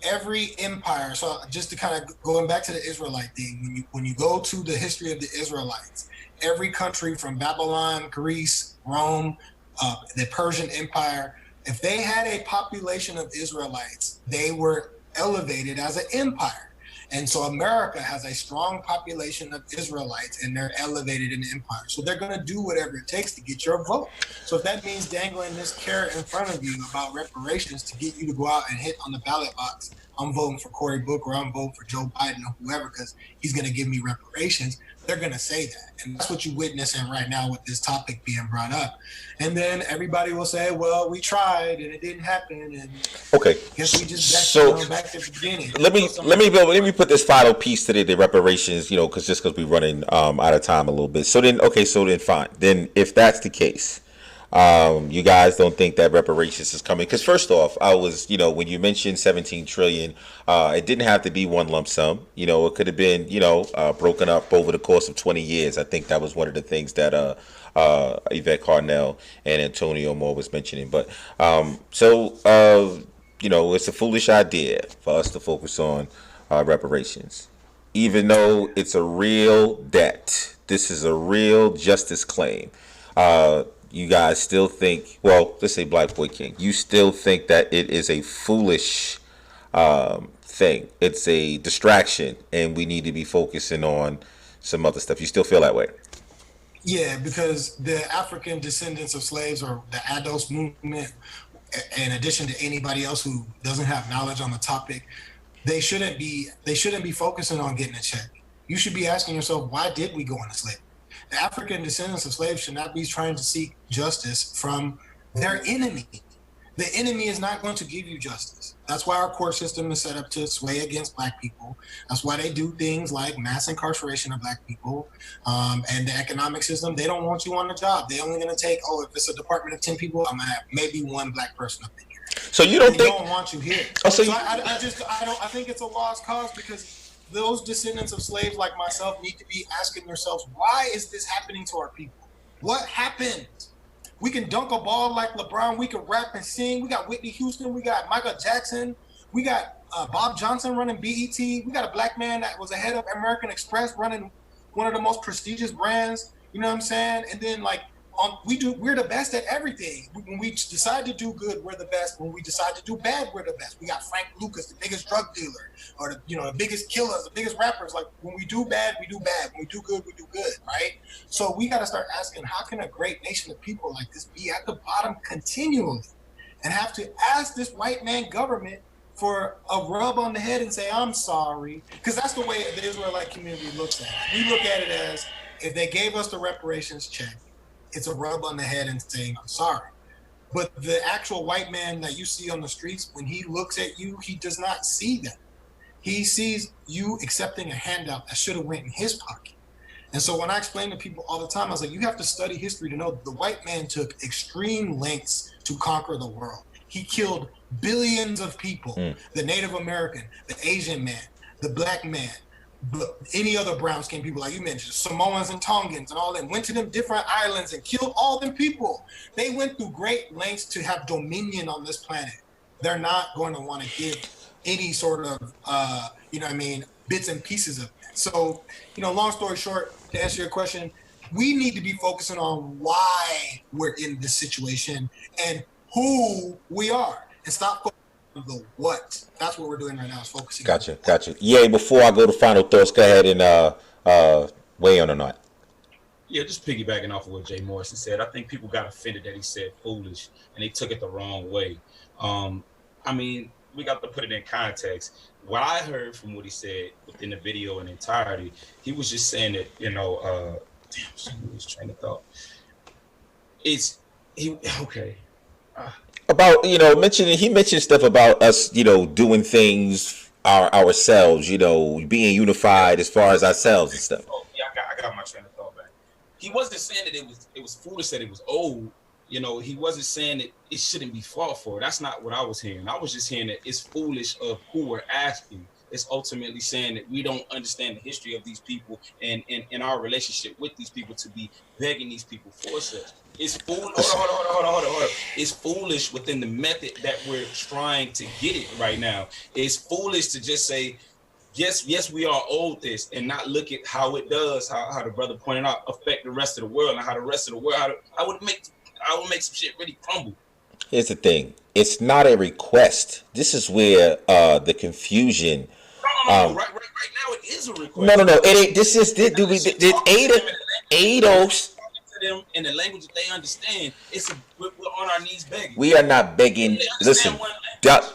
every empire. So just to kind of going back to the Israelite thing, when you go to the history of the Israelites, every country from Babylon, Greece, Rome, the Persian Empire, if they had a population of Israelites, they were elevated as an empire. And so America has a strong population of Israelites and they're elevated in the empire. So they're going to do whatever it takes to get your vote. So if that means dangling this carrot in front of you about reparations to get you to go out and hit on the ballot box, I'm voting for Cory Booker, I'm voting for Joe Biden or whoever because he's going to give me reparations, they're going to say that. And that's what you're witnessing right now with this topic being brought up. And then everybody will say, well, we tried and it didn't happen. And Okay. I guess we just back to the beginning. Let me put this final piece to the reparations, because we running out of time a little bit. So then fine. Then if that's the case, you guys don't think that reparations is coming? Because first off, I was, when you mentioned 17 trillion, it didn't have to be one lump sum. It could have been, broken up over the course of 20 years. I think that was one of the things that Yvette Carnell and Antonio Moore was mentioning. But it's a foolish idea for us to focus on reparations, even though it's a real debt. This is a real justice claim. You guys still think, well, let's say Black Boy King, you still think that it is a foolish thing. It's a distraction, and we need to be focusing on some other stuff. You still feel that way? Yeah, because the African descendants of slaves or the ADOS movement, in addition to anybody else who doesn't have knowledge on the topic, they shouldn't be focusing on getting a check. You should be asking yourself, why did we go into slavery? The African descendants of slaves should not be trying to seek justice from their enemy. The enemy is not going to give you justice. That's why our court system is set up to sway against Black people. That's why they do things like mass incarceration of Black people. And the economic system, they don't want you on the job. They're only going to take, if it's a department of 10 people, I'm going to have maybe one Black person up in here. So you don't They think? don't want you here. Oh, I think it's a lost cause because those descendants of slaves like myself need to be asking themselves, why is this happening to our people? What happened? We can dunk a ball like LeBron. We can rap and sing. We got Whitney Houston. We got Michael Jackson. We got Bob Johnson running BET. We got a Black man that was the head of American Express running one of the most prestigious brands. You know what I'm saying? And then like we're the best at everything. When we decide to do good, we're the best. When we decide to do bad, we're the best. We got Frank Lucas, the biggest drug dealer, or the biggest killers, the biggest rappers. Like when we do bad, we do bad. When we do good, we do good, right? So we got to start asking, how can a great nation of people like this be at the bottom continually, and have to ask this white man government for a rub on the head and say, I'm sorry? Because that's the way the Israelite community looks at it. We look at it as, if they gave us the reparations check, it's a rub on the head and saying, I'm sorry. But the actual white man that you see on the streets, when he looks at you, he does not see that. He sees you accepting a handout that should have went in his pocket. And so when I explain to people all the time, I was like, you have to study history to know the white man took extreme lengths to conquer the world. He killed billions of people, the Native American, the Asian man, the black man, any other brown skinned people, like you mentioned, Samoans and Tongans and all them, went to them different islands and killed all them people. They went through great lengths to have dominion on this planet. They're not going to want to give any sort of, bits and pieces of that. So, long story short, to answer your question, we need to be focusing on why we're in this situation and who we are, and stop focusing on the what. That's what we're doing right now, is focusing. Gotcha. Yeah, before I go to final thoughts, go ahead and weigh on or not. Yeah, just piggybacking off of what Jay Morrison said, I think people got offended that he said foolish, and they took it the wrong way. We got to put it in context. What I heard from what he said within the video in entirety, he was just saying that, his train of thought. About, he mentioned stuff about us, doing things ourselves, being unified as far as ourselves and stuff. Oh, yeah, I got my train of thought back. He wasn't saying that it was foolish that it was old. He wasn't saying that it shouldn't be fought for. That's not what I was hearing. I was just hearing that it's foolish of who we're asking. It's ultimately saying that we don't understand the history of these people and our relationship with these people to be begging these people for such. It's foolish. Hold on. It's foolish within the method that we're trying to get it right now. It's foolish to just say, yes, we are owed this, and not look at how it does, how the brother pointed out, affect the rest of the world, and how the rest of the world, I would make some shit really crumble. Here's the thing. It's not a request. This is where the confusion. No. Right now it is a request. No. It ain't. This is did Ados. Them in the language that they understand. We're on our knees begging. We are not begging. Listen,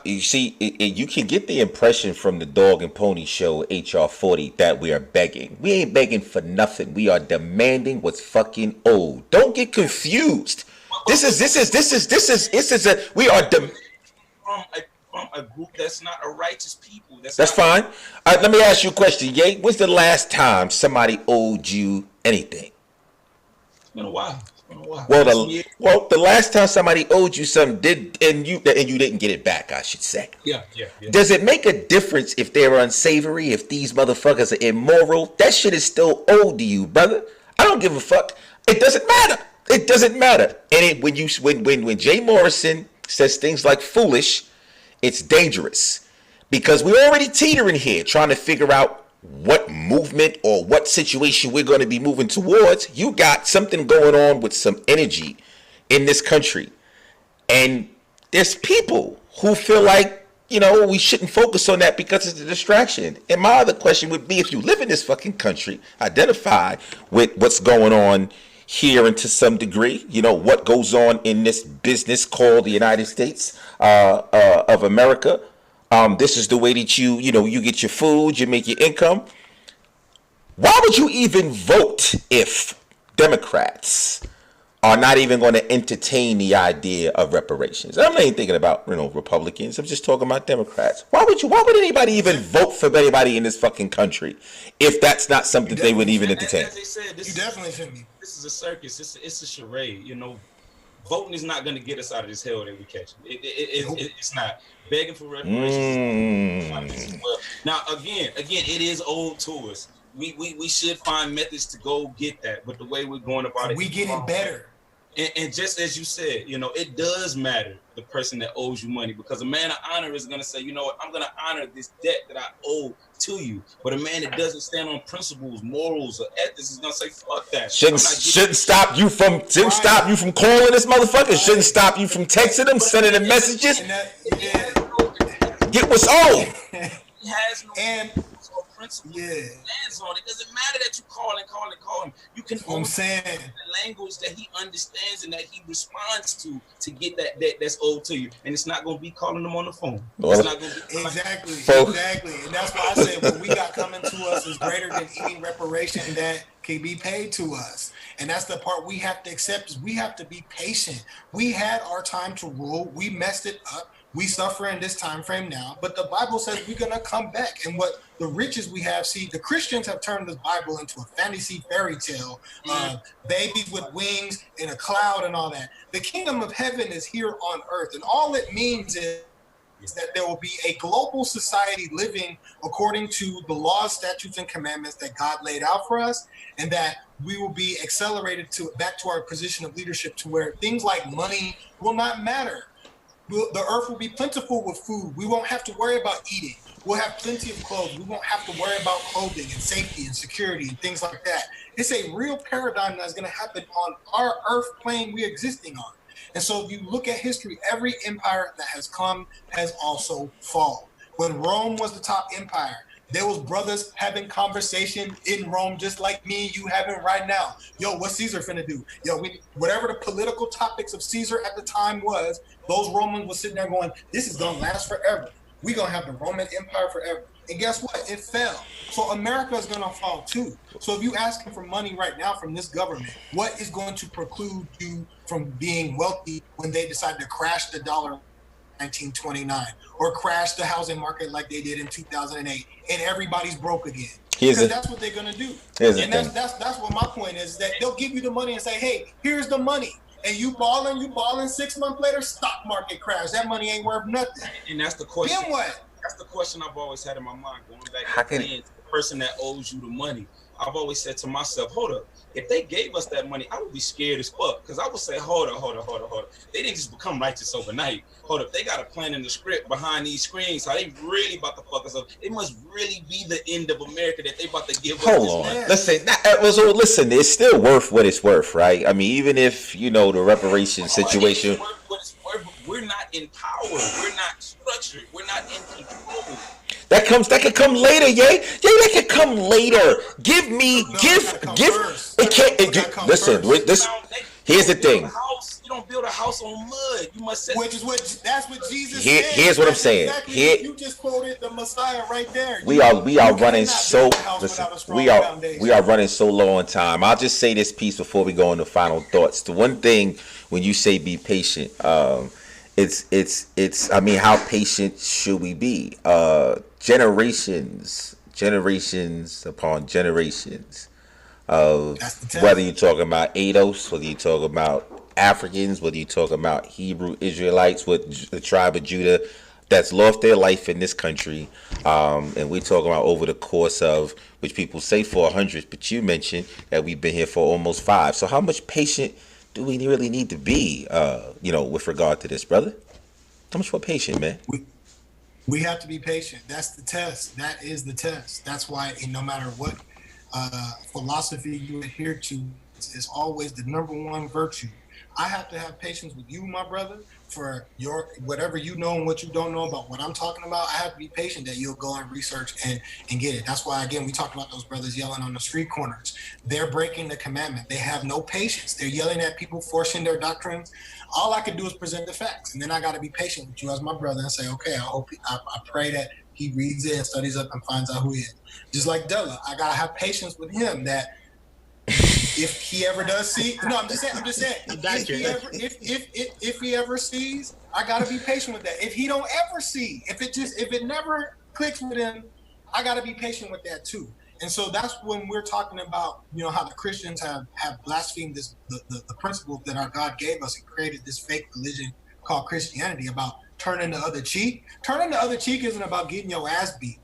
you see, you can get the impression from the Dog and Pony Show HR 40 that we are begging. We ain't begging for nothing. We are demanding what's fucking owed. Don't get confused. We are from a group that's not a righteous people. That's fine. Let me ask you a question, Ye. When's the last time somebody owed you anything? It's been a while. Well, the last time somebody owed you something and you didn't get it back, I should say. Yeah. Does it make a difference if they're unsavory, if these motherfuckers are immoral? That shit is still owed to you, brother. I don't give a fuck. It doesn't matter. And when Jay Morrison says things like foolish, it's dangerous, because we're already teetering here trying to figure out what movement or what situation we're going to be moving towards. You got something going on with some energy in this country, and there's people who feel like, we shouldn't focus on that because it's a distraction. And my other question would be, if you live in this fucking country, identify with what's going on here, and to some degree, what goes on in this business called the United States of America. This is the way that you get your food, you make your income. Why would you even vote if Democrats are not even going to entertain the idea of reparations? I'm not even thinking about Republicans. I'm just talking about Democrats. Why would anybody even vote for anybody in this fucking country if that's not something they would even entertain? As they said, you definitely shouldn't be. This is a circus. It's a charade. Voting is not going to get us out of this hell that we catch. It's not. Begging for reparations. Now, again, it is old to us. We should find methods to go get that, but the way we're going about it, we getting better. And just as you said, it does matter the person that owes you money, because a man of honor is going to say, you know what, I'm going to honor this debt that I owe to you. But a man that doesn't stand on principles, morals, or ethics is going to say, fuck that. Shouldn't stop you from calling this motherfucker. Shouldn't stop you from texting him, sending him messages. Get what's owed. He has no principle. Lands on it. Doesn't matter that you call him. You can only the language that he understands and that he responds to get that debt that's owed to you. And it's not going to be calling him on the phone. It's not going to be exactly. And that's why I said what we got coming to us is greater than any reparation that can be paid to us. And that's the part we have to accept, is we have to be patient. We had our time to rule. We messed it up. We suffer in this time frame now, but the Bible says we're going to come back. And what the riches we have, see, the Christians have turned this Bible into a fantasy fairy tale, babies with wings in a cloud and all that. The kingdom of heaven is here on earth. And all it means is that there will be a global society living according to the laws, statutes, and commandments that God laid out for us, and that we will be accelerated back to our position of leadership, to where things like money will not matter. The earth will be plentiful with food. We won't have to worry about eating. We'll have plenty of clothes. We won't have to worry about clothing and safety and security and things like that. It's a real paradigm that's going to happen on our earth plane we're existing on. And so if you look at history, every empire that has come has also fallen. When Rome was the top empire, there was brothers having conversation in Rome, just like me and you having right now. Yo, what's Caesar finna do? Yo, whatever the political topics of Caesar at the time was, those Romans were sitting there going, this is gonna last forever. We're gonna have the Roman Empire forever. And guess what? It fell. So America is gonna fall too. So if you asking for money right now from this government, what is going to preclude you from being wealthy when they decide to crash the dollar 1929 or crash the housing market like they did in 2008 and everybody's broke again? Because that's what they're going to do. And that's what my point is, that they'll give you the money and say, hey, here's the money. And you balling 6 months later, stock market crash. That money ain't worth nothing. And that's the question. Then what? That's the question I've always had in my mind, going back to the person that owes you the money. I've always said to myself, hold up, if they gave us that money, I would be scared as fuck, because I would say, hold up. They didn't just become righteous overnight. Hold up, they got a plan in the script behind these screens. How they really about to fuck us up. It must really be the end of America that they about to give us. Hold on. Listen, it's still worth what it's worth, right? I mean, even if, the reparations situation. We're not in power. We're not structured. We're not in control. That could come later, yay. That could come later. Here's the thing. You don't build a house on mud. You must set. That's what Jesus said. Here's what I'm saying. Exactly. You just quoted the Messiah right there. We are running so low on time. I'll just say this piece before we go into final thoughts. The one thing, when you say be patient, it's I mean, how patient should we be? Generations upon generations of whether you're talking about ADOS, whether you're talking about Africans, whether you're talking about Hebrew Israelites with the tribe of Judah that's lost their life in this country, and we're talking about over the course of, which people say 400, but you mentioned that we've been here for almost 5. So how much patient do we really need to be, with regard to this, brother? How much more patient, man? We have to be patient. That's the test. That is the test. That's why no matter what philosophy you adhere to, is always the number one virtue. I have to have patience with you, my brother, for your whatever you know and what you don't know about what I'm talking about. I have to be patient that you'll go and research and get it. That's why, again, we talked about those brothers yelling on the street corners. They're breaking the commandment. They have no patience. They're yelling at people, forcing their doctrines. All I can do is present the facts. And then I got to be patient with you as my brother and say, okay, I pray that he reads it and studies up and finds out who he is. Just like Della, I got to have patience with him that if he ever does see, no, I'm just saying, if he ever sees, I gotta be patient with that. If he don't ever see, if it never clicks with him, I gotta be patient with that too. And so that's when we're talking about, how the Christians have blasphemed the principles that our God gave us and created this fake religion called Christianity about turning the other cheek. Turning the other cheek isn't about getting your ass beat.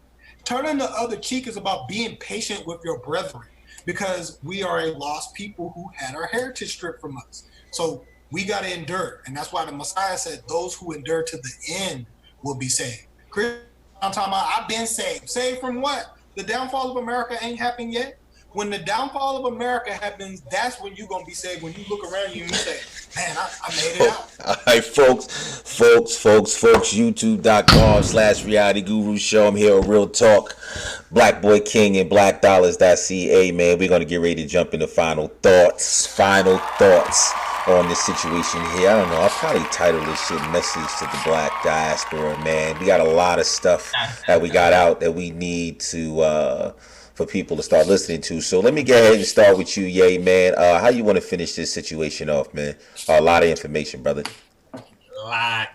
Turning the other cheek is about being patient with your brethren. because we are a lost people who had our heritage stripped from us. So we got to endure. And that's why the Messiah said, those who endure to the end will be saved. Chris, I'm talking about, I've been saved. Saved from what? The downfall of America ain't happened yet. When the downfall of America happens, that's when you're going to be saved. When you look around you and you say, man, I made it out. All right, folks, youtube.com/reality guru show. I'm here with Real Talk, Black Boy King and Blackdollars.Ca, man. We're going to get ready to jump into final thoughts on this situation here. I don't know, I'll probably title this shit Message to the Black Diaspora, man. We got a lot of stuff that we got out that we need to for people to start listening to. So let me go ahead and start with you, Ye, man. How you want to finish this situation off, man? A lot of information, brother. A lot.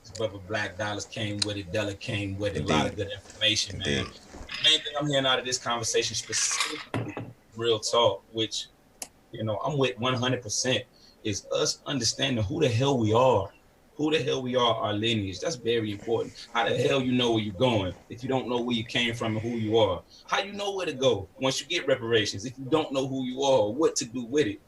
This brother Black Dollars came with it. Della came with it. Indeed. A lot of good information, man. Indeed. The main thing I'm hearing out of this conversation, specifically Real Talk, which, you know, I'm with 100%, is us understanding who the hell we are. Who the hell we are, our lineage. That's very important. How the hell you know where you're going if you don't know where you came from and who you are? How you know where to go once you get reparations if you don't know who you are or what to do with it?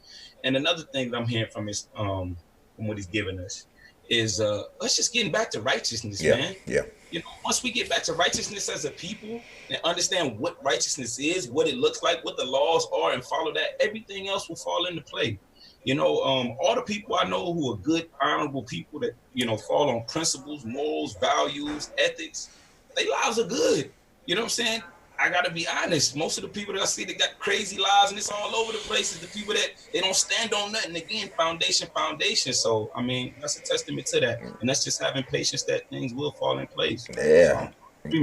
And another thing that I'm hearing from is from what he's giving us is us just getting back to righteousness, man. Yeah. You know, once we get back to righteousness as a people and understand what righteousness is, what it looks like, what the laws are, and follow that, everything else will fall into play. You know, all the people I know who are good, honorable people that, you know, fall on principles, morals, values, ethics, their lives are good. You know what I'm saying? I got to be honest. Most of the people that I see that got crazy lives and it's all over the place is the people that they don't stand on nothing. Again, foundation. So, I mean, that's a testament to that. And that's just having patience that things will fall in place. Yeah.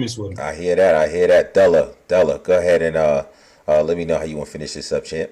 So, I hear that. Della, go ahead and let me know how you want to finish this up, champ.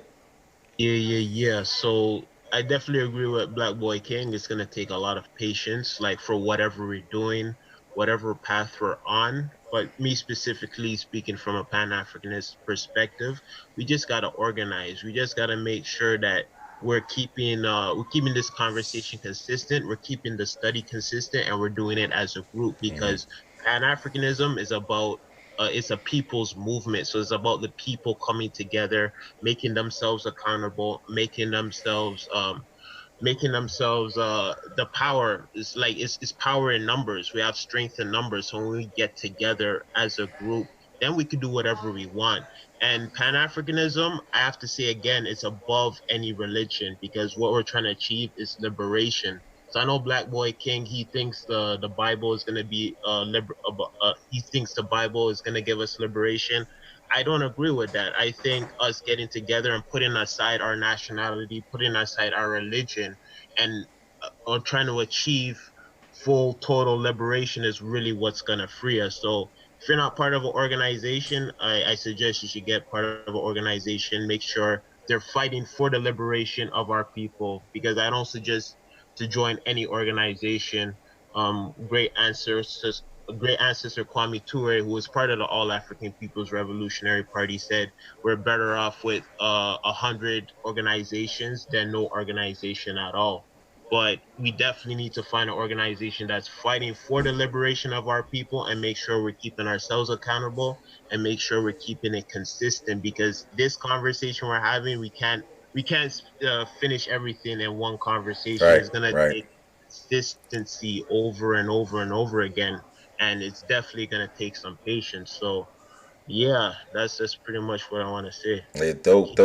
Yeah. So I definitely agree with Black Boy King. It's gonna take a lot of patience, like for whatever we're doing, whatever path we're on. But me specifically speaking from a Pan-Africanist perspective, we just gotta organize. We just gotta make sure that we're keeping this conversation consistent, we're keeping the study consistent, and we're doing it as a group because Pan-Africanism is about it's a people's movement. So it's about the people coming together, making themselves accountable, making themselves the power is like it's power in numbers. We have strength in numbers. So when we get together as a group, then we can do whatever we want. And Pan-Africanism, I have to say again, it's above any religion because what we're trying to achieve is liberation. So I know Black Boy King, he thinks the Bible is going to be he thinks the Bible is going to give us liberation. I don't agree with that. I think us getting together and putting aside our nationality, putting aside our religion, and trying to achieve full total liberation is really what's going to free us. So if you're not part of an organization, I suggest you should get part of an organization. Make sure they're fighting for the liberation of our people, because I don't suggest to join any organization. Great ancestor Kwame Ture, who was part of the All African People's Revolutionary Party, said we're better off with 100 organizations than no organization at all. But we definitely need to find an organization that's fighting for the liberation of our people and make sure we're keeping ourselves accountable and make sure we're keeping it consistent, because this conversation we're having, we can't finish everything in one conversation. Right, it's going to take consistency over and over and over again, and it's definitely going to take some patience. So yeah, that's pretty much what I want to say. Yeah, dope.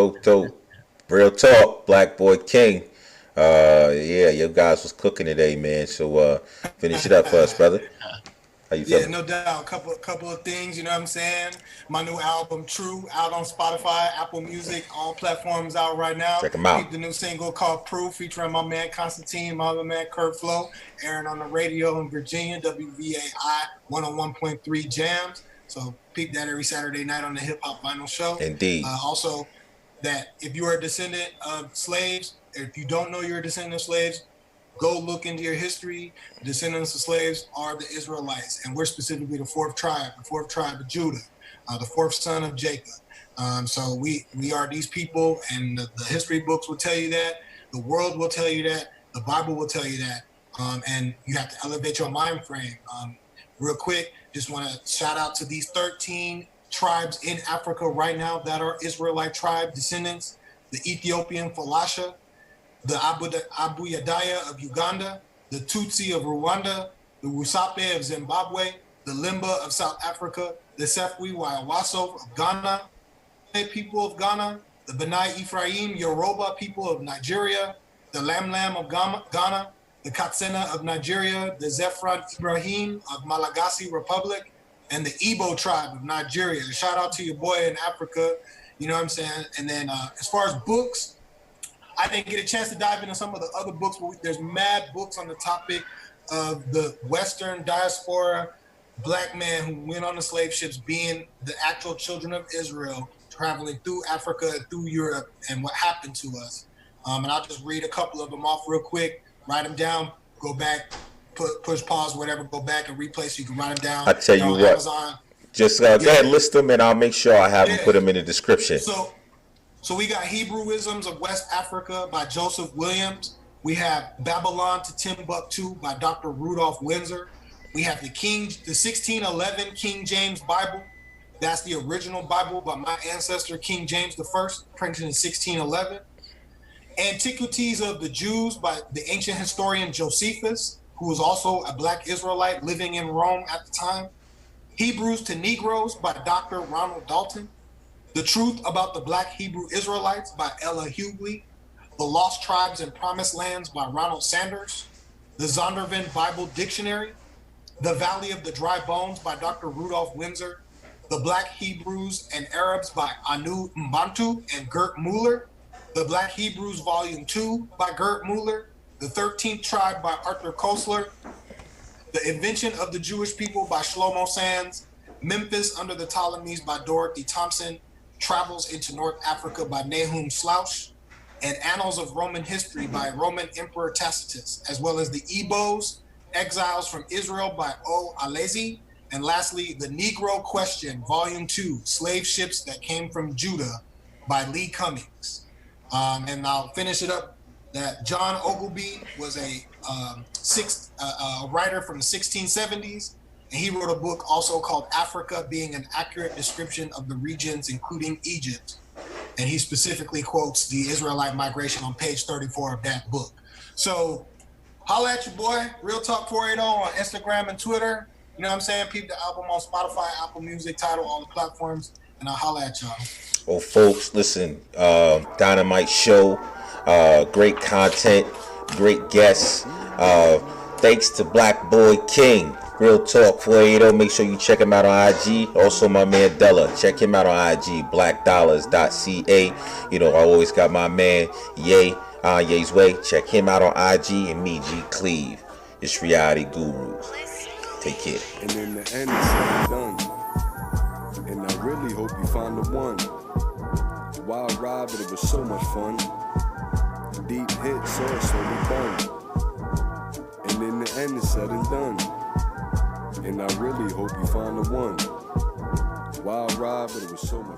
Real talk, Black Boy King. Yeah, your guys was cooking today, man. So finish it up for us, brother. How you feeling? Yeah, no doubt. Couple of things, you know what I'm saying? My new album, True, out on Spotify, Apple Music, all platforms out right now. Check them out. Keep the new single called Proof, featuring my man Constantine, my other man Kurt Flow, airing on the radio in Virginia, WVAI 101.3 Jams. So peep that every Saturday night on the Hip Hop Vinyl Show. Indeed. Also, that if you are a descendant of slaves, if you don't know you're a descendant of slaves, go look into your history. Descendants of slaves are the Israelites, and we're specifically the fourth tribe of Judah, the fourth son of Jacob. So we are these people, and the history books will tell you that. The world will tell you that. The Bible will tell you that. And you have to elevate your mind frame. Real quick, just want to shout out to these 13 tribes in Africa right now that are Israelite tribe descendants: the Ethiopian Falasha, the Abayudaya of Uganda, the Tutsi of Rwanda, the Rusape of Zimbabwe, the Lemba of South Africa, the Sefwi Wiawso of Ghana, people of Ghana, the Benai Ephraim Yaroba people of Nigeria, the Lam-Lam of Ghana, the Katsena of Nigeria, the Zefrin Ibrahim of Malagasy Republic, and the Ibo tribe of Nigeria. Shout out to your boy in Africa, you know what I'm saying? And then as far as books, I didn't get a chance to dive into some of the other books, but there's mad books on the topic of the Western diaspora, black man who went on the slave ships being the actual children of Israel, traveling through Africa, through Europe, and what happened to us. And I'll just read a couple of them off real quick, write them down, go back, push pause, whatever, go back and replay so you can write them down. I tell you what, Amazon. Just go ahead, list them, and I'll make sure I have them, put them in the description. So we got Hebrewisms of West Africa by Joseph Williams. We have Babylon to Timbuktu by Dr. Rudolph Windsor. We have the 1611 King James Bible. That's the original Bible by my ancestor, King James I, printed in 1611. Antiquities of the Jews by the ancient historian Josephus, who was also a black Israelite living in Rome at the time. Hebrews to Negroes by Dr. Ronald Dalton. The Truth About the Black Hebrew Israelites by Ella Hughley. The Lost Tribes and Promised Lands by Ronald Sanders. The Zondervan Bible Dictionary. The Valley of the Dry Bones by Dr. Rudolph Windsor. The Black Hebrews and Arabs by Anu Mbantu and Gert Muller. The Black Hebrews Volume 2 by Gert Muller. The 13th Tribe by Arthur Koestler. The Invention of the Jewish People by Shlomo Sands. Memphis Under the Ptolemies by Dorothy Thompson. Travels into North Africa by Nahum Slouch. And Annals of Roman History by Roman Emperor Tacitus, as well as the Ibos, Exiles from Israel by O. Alezi. And lastly, The Negro Question, Volume 2, Slave Ships That Came from Judah by Lee Cummings. And I'll finish it up that John Ogilvie was a writer from the 1670s, and he wrote a book also called Africa, being an accurate description of the regions, including Egypt. And he specifically quotes the Israelite migration on page 34 of that book. So holla at your boy, Real Talk 480 on Instagram and Twitter. You know what I'm saying? Peep the album on Spotify, Apple Music, Tidal, all the platforms, and I'll holla at y'all. Well, folks, listen, Dynamite Show, great content, great guests. Thanks to Black Boy King, Real Talk 480. Make sure you check him out on IG. Also, my man Della, check him out on IG-Blackdollars.Ca. You know, I always got my man Ye's Way. Check him out on IG, and me, G Cleve. It's Reality Guru. Take care. And in the end, it's done. And I really hope you find the one. Wild ride, but it was so much fun. Deep hit, so fun. And in the end, it's said and done. And I really hope you find the one. Wild ride, but it was so much